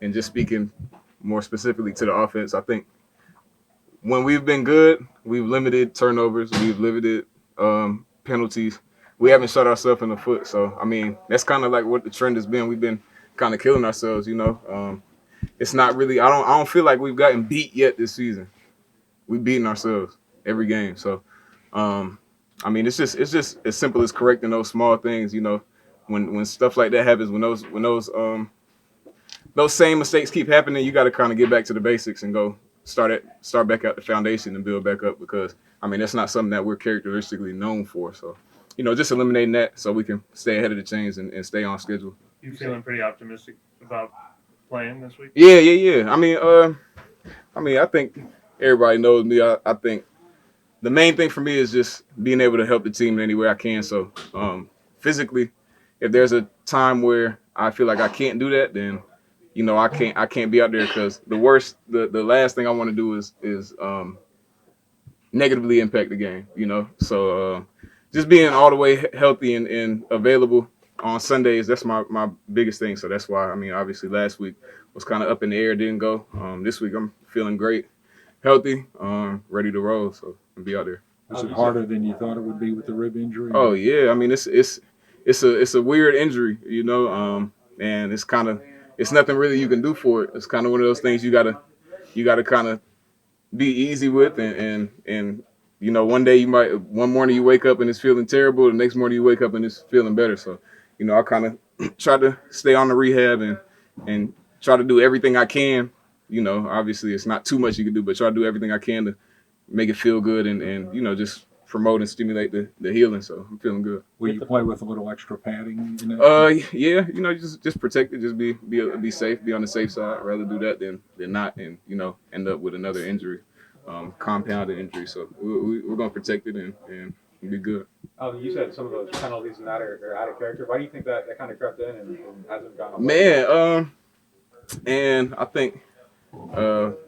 and just speaking more specifically to the offense, I think when we've been good, we've limited turnovers, we've limited penalties. We haven't shot ourselves in the foot. So I mean, that's kind of like what the trend has been. We've been kind of killing ourselves, you know. It's not really. I don't feel like we've gotten beat yet this season. We've beaten ourselves every game. So um, I mean, it's just as simple as correcting those small things, you know. When stuff like that happens, when those same mistakes keep happening, you got to kind of get back to the basics and go start back at the foundation and build back up because I mean that's not something that we're characteristically known for. So, you know, just eliminating that so we can stay ahead of the chains and stay on schedule. You feeling pretty optimistic about playing this week? Yeah, yeah, yeah. I mean, I think everybody knows me. I think the main thing for me is just being able to help the team in any way I can. So, physically, if there's a time where I feel like I can't do that, then you know I can't be out there because the last thing I want to do is negatively impact the game. You know, so just being all the way healthy and available on Sundays, that's my biggest thing. So that's why I mean obviously last week was kind of up in the air, didn't go. This week I'm feeling great, healthy, ready to roll. So I'll be out there. Was it harder than you thought it would be with the rib injury? Oh yeah, I mean it's a weird injury, you know, and it's nothing really you can do for it. It's kind of one of those things you gotta kind of be easy with, and you know one morning you wake up and it's feeling terrible, the next morning you wake up and it's feeling better. So you know I kind of try to stay on the rehab and try to do everything I can. You know, obviously it's not too much you can do, but try to do everything I can to make it feel good and you know just promote and stimulate the healing. So I'm feeling good. Will you play with a little extra padding? You know? Yeah, you know, just protect it, just be safe, be on the safe side. I'd rather do that than not, and you know, end up with another injury, compounded injury. So we're gonna protect it and be good. You said some of those penalties and that are out of character. Why do you think that kind of crept in and hasn't gone away? Man, and I think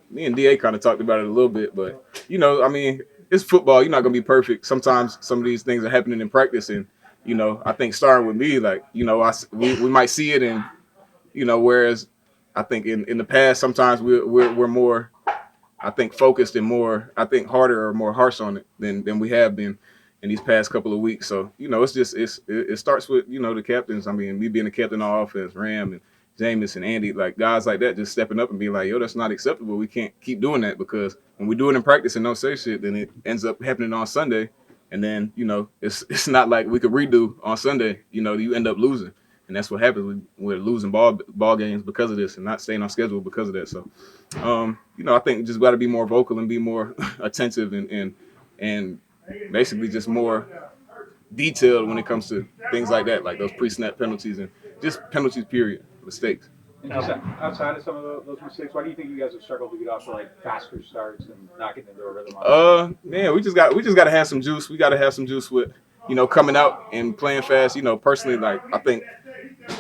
me and Da kind of talked about it a little bit, but you know, I mean, it's football. You're not gonna be perfect. Sometimes some of these things are happening in practice, and you know, I think starting with me, like you know, we might see it, and you know, whereas I think in the past sometimes we're more, I think, focused and more, I think, harder or more harsh on it than we have been in these past couple of weeks. So you know, it starts with you know the captains. I mean, me being the captain on offense, Ram and Jameis and Andy, like guys like that, just stepping up and being like, yo, that's not acceptable. We can't keep doing that because when we do it in practice and don't say shit, then it ends up happening on Sunday, and then you know it's not like we could redo on Sunday. You know, you end up losing. And that's what happens. We're losing ball games because of this, and not staying on schedule because of that. So, you know, I think just got to be more vocal and be more attentive and basically just more detailed when it comes to things like that, like those pre-snap penalties and just penalties. Period. Mistakes. And just outside of some of those mistakes, why do you think you guys have struggled to get off to like faster starts and not getting into a rhythm? Man, we just got to have some juice. We got to have some juice with, you know, coming out and playing fast. You know, personally, like I think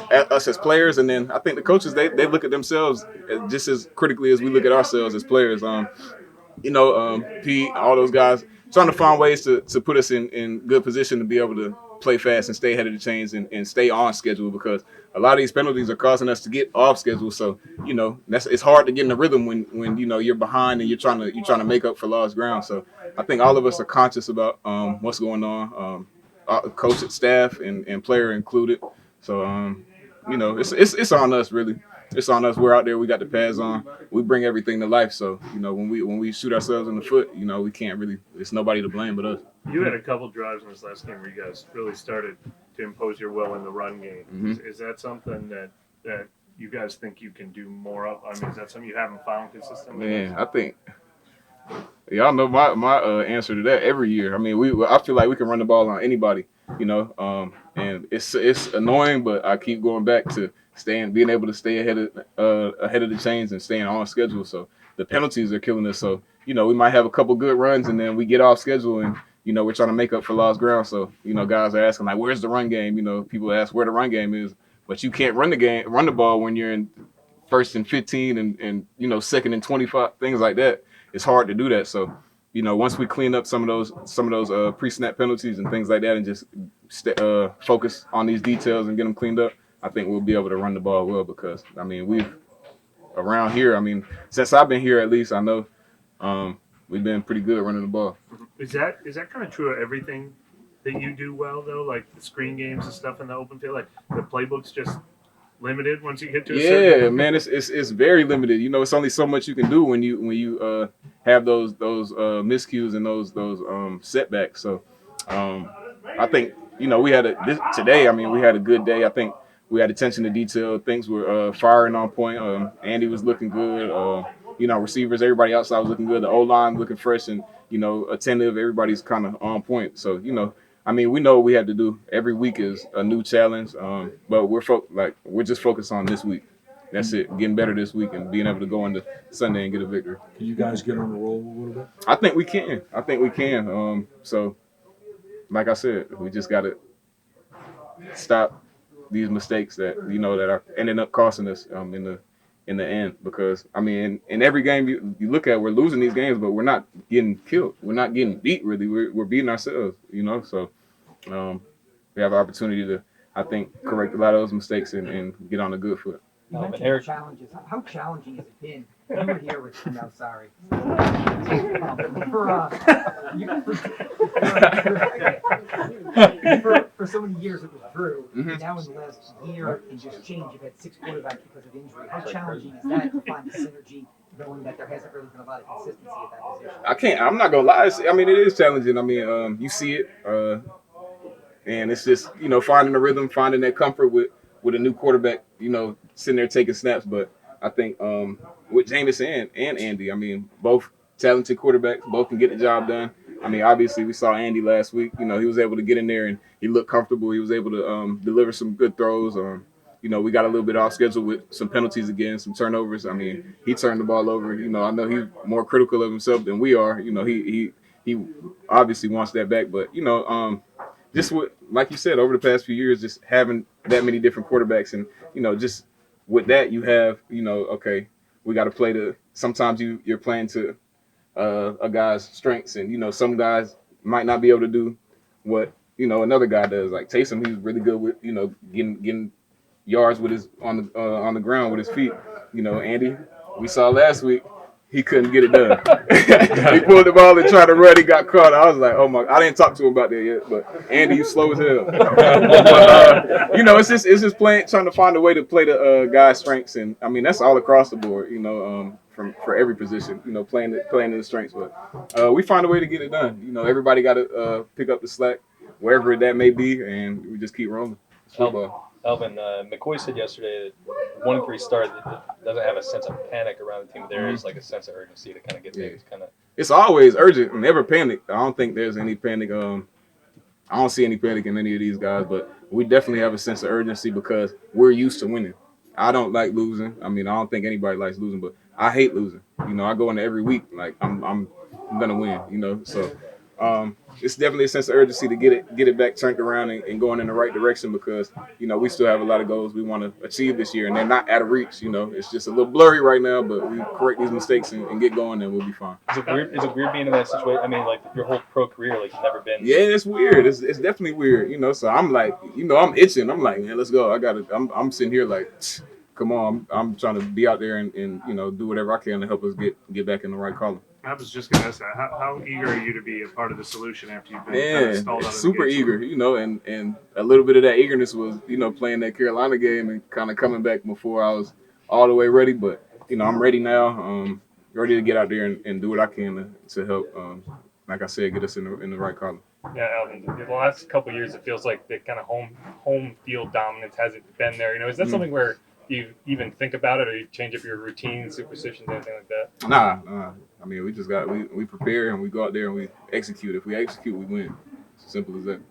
at us as players, and then I think the coaches they look at themselves just as critically as we look at ourselves as players. You know, Pete, all those guys trying to find ways to put us in good position to be able to play fast and stay ahead of the chains and stay on schedule because a lot of these penalties are causing us to get off schedule. So you know it's hard to get in the rhythm when you know you're behind and you're trying to make up for lost ground. So I think all of us are conscious about what's going on, coach, staff, and player included. So you know it's on us really. It's on us. We're out there. We got the pads on. We bring everything to life. So you know, when we shoot ourselves in the foot, you know, we can't really. It's nobody to blame but us. You had a couple drives in this last game where you guys really started to impose your will in the run game. Mm-hmm. Is that something that you guys think you can do more of? I mean, is that something you haven't found consistently? Man, I think y'all know my answer to that every year. I mean, I feel like we can run the ball on anybody, you know, and it's annoying, but I keep going back to being able to stay ahead of the chains and staying on schedule. So the penalties are killing us. So you know, we might have a couple good runs and then we get off schedule and you know we're trying to make up for lost ground. So you know, guys are asking like, where's the run game? You know, people ask where the run game is, but you can't run the ball when you're in first and 15 and you know second and 25, things like that. It's hard to do that. So, you know, once we clean up some of those pre-snap penalties and things like that, and just focus on these details and get them cleaned up, I think we'll be able to run the ball well. Because I mean, around here, I mean, since I've been here, at least I know we've been pretty good running the ball. Is that kind of true of everything that you do well though? Like the screen games and stuff in the open field, like the playbook's just limited once you get to a certain. Yeah, man, it's very limited. You know, it's only so much you can do when you have those miscues and those setbacks. So I think we had today. I mean, we had a good day. I think we had attention to detail. Things were firing on point. Andy was looking good. Receivers, everybody outside was looking good. The O line looking fresh and attentive. Everybody's kind of on point. So I mean, we know what we have to do. Every week is a new challenge, but we're just focused on this week. That's it. Getting better this week and being able to go into Sunday and get a victory. Can you guys get on the roll a little bit? I think we can. So, like I said, we just got to stop these mistakes that that are ending up costing us in the end. Because I mean, in every game you look at, we're losing these games, but we're not getting killed. We're not getting beat. Really, we're beating ourselves. So. We have an opportunity to, I think, correct a lot of those mistakes and get on a good foot. You mentioned the challenges. How challenging has it been? You were here with no, sorry. For so many years it was Drew. Mhm. Now in the last year and just change, you've had 6 quarterbacks because of injury. How challenging is that to find the synergy, knowing that there hasn't really been a lot of consistency at that position? I'm not gonna lie. I mean, it is challenging. I mean, you see it, and it's just finding the rhythm, finding that comfort with a new quarterback. Sitting there taking snaps. But I think with Jameis and Andy, I mean, both talented quarterbacks, both can get the job done. I mean, obviously we saw Andy last week. He was able to get in there and he looked comfortable. He was able to deliver some good throws. We got a little bit off schedule with some penalties again, some turnovers. I mean, he turned the ball over. I know he's more critical of himself than we are. He obviously wants that back. But just like you said, over the past few years, just having that many different quarterbacks and just with that you have okay, we got to play sometimes you're playing to a guy's strengths, and some guys might not be able to do what another guy does. Like Taysom, he's really good with getting yards with his on the ground with his feet. Andy, we saw last week, he couldn't get it done. He pulled the ball and tried to run. He got caught. I was like, oh my! I didn't talk to him about that yet, but Andy, you slow as hell. But it's just playing, trying to find a way to play the guy's strengths, and I mean that's all across the board. For every position, playing in the strengths. But we find a way to get it done. Everybody got to pick up the slack wherever that may be, and we just keep rolling. It's football. Alvin, McCoy said yesterday that 1-3 start doesn't have a sense of panic around the team. There is like a sense of urgency to kind of get things kind of. It's always urgent. Never panic. I don't think there's any panic. I don't see any panic in any of these guys, but we definitely have a sense of urgency because we're used to winning. I don't like losing. I mean, I don't think anybody likes losing, but I hate losing. I go into every week like I'm gonna win. So. It's definitely a sense of urgency to get it back turned around and going in the right direction because we still have a lot of goals we want to achieve this year and they're not out of reach. It's just a little blurry right now, but we correct these mistakes and get going and we'll be fine. Is it weird being in that situation? I mean, like your whole pro career, like you've never been. Yeah, it's weird. It's definitely weird. So I'm like, I'm itching. I'm like, man, let's go. I'm sitting here like, come on. I'm trying to be out there and do whatever I can to help us get back in the right column. I was just going to ask that. How eager are you to be a part of the solution after you've been kind of stalled out of the super gate? eager, and a little bit of that eagerness was, playing that Carolina game and kind of coming back before I was all the way ready. But, I'm ready now, ready to get out there and do what I can to help, like I said, get us in the right column. Yeah, Alvin, the last couple of years, it feels like the kind of home field dominance hasn't been there. Is that something where you even think about it or you change up your routines, superstitions, anything like that? Nah. I mean, we just we prepare and we go out there and we execute. If we execute, we win. It's as simple as that.